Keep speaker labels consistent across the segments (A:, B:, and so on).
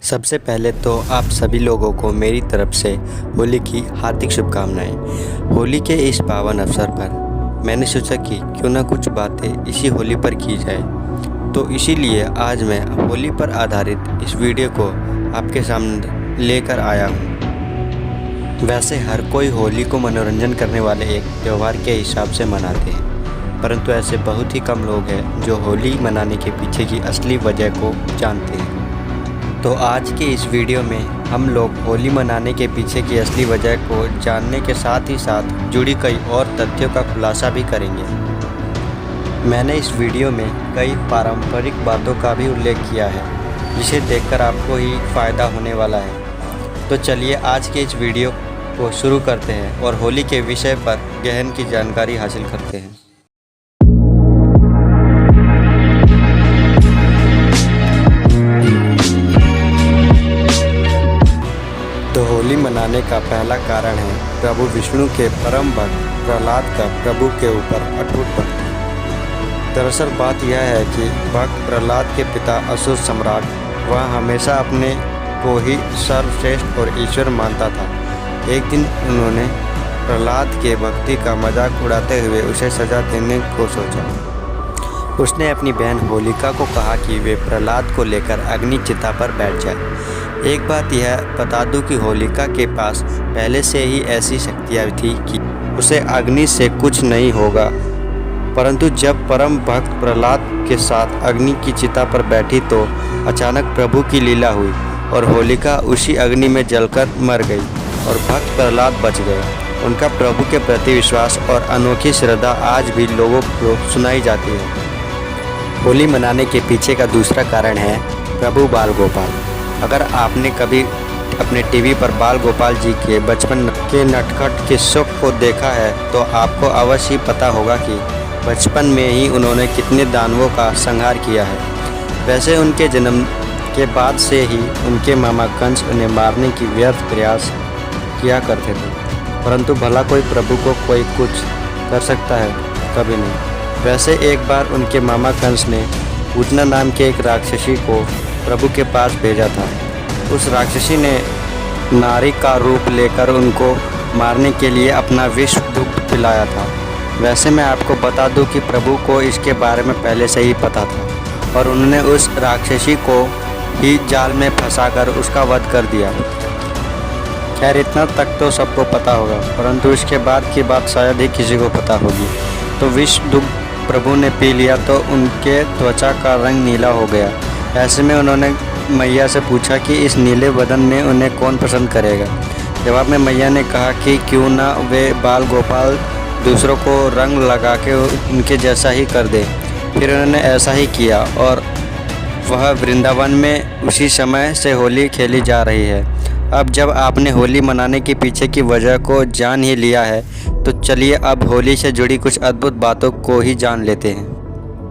A: सबसे पहले तो आप सभी लोगों को मेरी तरफ से होली की हार्दिक शुभकामनाएं। होली के इस पावन अवसर पर मैंने सोचा कि क्यों ना कुछ बातें इसी होली पर की जाए, तो इसीलिए आज मैं होली पर आधारित इस वीडियो को आपके सामने लेकर आया हूँ। वैसे हर कोई होली को मनोरंजन करने वाले एक त्यौहार के हिसाब से मनाते हैं, परंतु ऐसे बहुत ही कम लोग हैं जो होली मनाने के पीछे की असली वजह को जानते हैं। तो आज के इस वीडियो में हम लोग होली मनाने के पीछे की असली वजह को जानने के साथ ही साथ जुड़ी कई और तथ्यों का खुलासा भी करेंगे। मैंने इस वीडियो में कई पारंपरिक बातों का भी उल्लेख किया है, जिसे देखकर आपको ही फ़ायदा होने वाला है। तो चलिए आज के इस वीडियो को शुरू करते हैं और होली के विषय पर गहन की जानकारी हासिल करते हैं। तो होली मनाने का पहला कारण है प्रभु विष्णु के परम भक्त प्रहलाद का प्रभु के ऊपर अटूट भक्ति। दरअसल बात यह है कि भक्त प्रहलाद के पिता असुर सम्राट वह हमेशा अपने को ही सर्वश्रेष्ठ और ईश्वर मानता था। एक दिन उन्होंने प्रहलाद के भक्ति का मजाक उड़ाते हुए उसे सजा देने को सोचा। उसने अपनी बहन होलिका को कहा कि वे प्रहलाद को लेकर अग्नि चिता पर बैठ जाए। एक बात यह बता दूं कि होलिका के पास पहले से ही ऐसी शक्तियाँ थी कि उसे अग्नि से कुछ नहीं होगा, परंतु जब परम भक्त प्रहलाद के साथ अग्नि की चिता पर बैठी तो अचानक प्रभु की लीला हुई और होलिका उसी अग्नि में जलकर मर गई और भक्त प्रहलाद बच गया। उनका प्रभु के प्रति विश्वास और अनोखी श्रद्धा आज भी लोगों को सुनाई जाती है। होली मनाने के पीछे का दूसरा कारण है प्रभु बाल गोपाल। अगर आपने कभी अपने टीवी पर बाल गोपाल जी के बचपन के नटखट किस्सों को देखा है तो आपको अवश्य ही पता होगा कि बचपन में ही उन्होंने कितने दानवों का संहार किया है। वैसे उनके जन्म के बाद से ही उनके मामा कंस उन्हें मारने की व्यर्थ प्रयास किया करते थे, परंतु भला कोई प्रभु को कोई कुछ कर सकता है? कभी नहीं। वैसे एक बार उनके मामा कंस ने पूतना नाम के एक राक्षसी को प्रभु के पास भेजा था। उस राक्षसी ने नारी का रूप लेकर उनको मारने के लिए अपना विष दुग्ध पिलाया था। वैसे मैं आपको बता दूं कि प्रभु को इसके बारे में पहले से ही पता था और उन्होंने उस राक्षसी को ही जाल में फंसाकर उसका वध कर दिया। खैर इतना तक तो सबको पता होगा, परंतु इसके बाद की बात शायद ही किसी को पता होगी। तो विष दुग्ध प्रभु ने पी लिया तो उनके त्वचा का रंग नीला हो गया। ऐसे में उन्होंने मैया से पूछा कि इस नीले बदन में उन्हें कौन पसंद करेगा। जवाब में मैया ने कहा कि क्यों ना वे बाल गोपाल दूसरों को रंग लगा के उनके जैसा ही कर दे। फिर उन्होंने ऐसा ही किया और वह वृंदावन में उसी समय से होली खेली जा रही है। अब जब आपने होली मनाने के पीछे की वजह को जान ही लिया है तो चलिए अब होली से जुड़ी कुछ अद्भुत बातों को ही जान लेते हैं।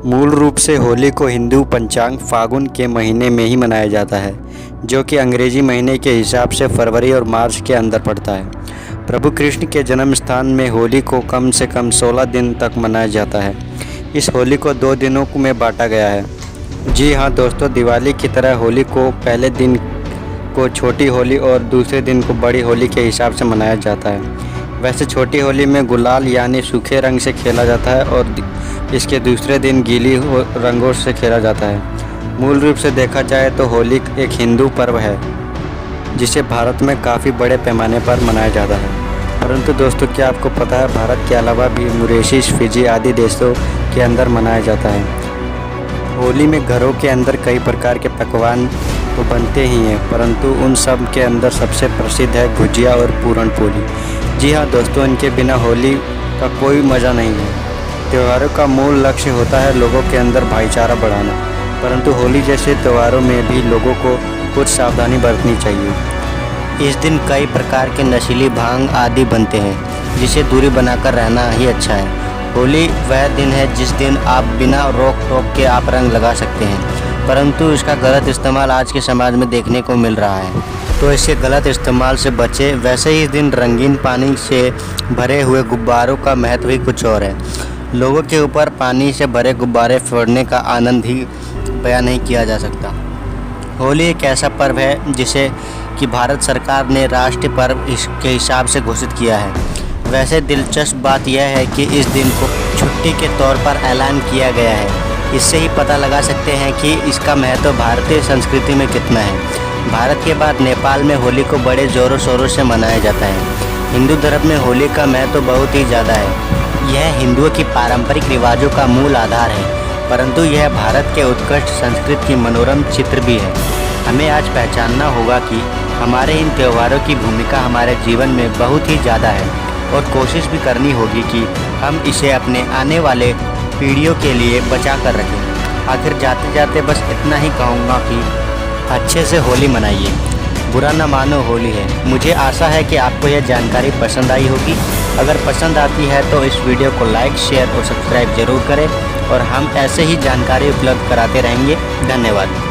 A: मूल रूप से होली को हिंदू पंचांग फागुन के महीने में ही मनाया जाता है, जो कि अंग्रेजी महीने के हिसाब से फरवरी और मार्च के अंदर पड़ता है। प्रभु कृष्ण के जन्म स्थान में होली को कम से कम 16 दिन तक मनाया जाता है। इस होली को 2 दिनों में बांटा गया है। जी हाँ दोस्तों, दिवाली की तरह होली को पहले दिन को छोटी होली और दूसरे दिन को बड़ी होली के हिसाब से मनाया जाता है। वैसे छोटी होली में गुलाल यानी सूखे रंग से खेला जाता है और इसके दूसरे दिन गीली रंगों से खेला जाता है। मूल रूप से देखा जाए तो होली एक हिंदू पर्व है जिसे भारत में काफ़ी बड़े पैमाने पर मनाया जाता है। परंतु दोस्तों, क्या आपको पता है भारत के अलावा भी मॉरिशस, फिजी आदि देशों के अंदर मनाया जाता है। होली में घरों के अंदर कई प्रकार के पकवान तो बनते ही हैं, परंतु उन सब के अंदर सबसे प्रसिद्ध है गुजिया और पूरन पोली। जी हाँ दोस्तों, इनके बिना होली का कोई मज़ा नहीं है। त्योहारों का मूल लक्ष्य होता है लोगों के अंदर भाईचारा बढ़ाना, परंतु होली जैसे त्योहारों में भी लोगों को कुछ सावधानी बरतनी चाहिए। इस दिन कई प्रकार के नशीली भांग आदि बनते हैं, जिसे दूरी बनाकर रहना ही अच्छा है। होली वह दिन है जिस दिन आप बिना रोक टोक के आप रंग लगा सकते हैं, परंतु इसका गलत इस्तेमाल आज के समाज में देखने को मिल रहा है, तो इसके गलत इस्तेमाल से बचें। वैसे ही इस दिन रंगीन पानी से भरे हुए गुब्बारों का महत्व ही कुछ और है। लोगों के ऊपर पानी से भरे गुब्बारे फोड़ने का आनंद ही बयान नहीं किया जा सकता।
B: होली एक ऐसा पर्व है जिसे कि भारत सरकार ने राष्ट्रीय पर्व के हिसाब से घोषित किया है। वैसे दिलचस्प बात यह है कि इस दिन को छुट्टी के तौर पर ऐलान किया गया है। इससे ही पता लगा सकते हैं कि इसका महत्व भारतीय संस्कृति में कितना है। भारत के बाद नेपाल में होली को बड़े ज़ोरों शोरों से मनाया जाता है। हिंदू धर्म में होली का महत्व बहुत ही ज़्यादा है। यह हिंदुओं की पारंपरिक रिवाजों का मूल आधार है, परंतु यह भारत के उत्कृष्ट संस्कृति की मनोरम चित्र भी है। हमें आज पहचानना होगा कि हमारे इन त्योहारों की भूमिका हमारे जीवन में बहुत ही ज़्यादा है और कोशिश भी करनी होगी कि हम इसे अपने आने वाले पीढ़ियों के लिए बचा कर रखें। आखिर जाते जाते बस इतना ही कहूँगा कि अच्छे से होली मनाइए, बुरा न मानो होली है। मुझे आशा है कि आपको यह जानकारी पसंद आई होगी। अगर पसंद आती है तो इस वीडियो को लाइक, शेयर और सब्सक्राइब जरूर करें और हम ऐसे ही जानकारी उपलब्ध कराते रहेंगे। धन्यवाद।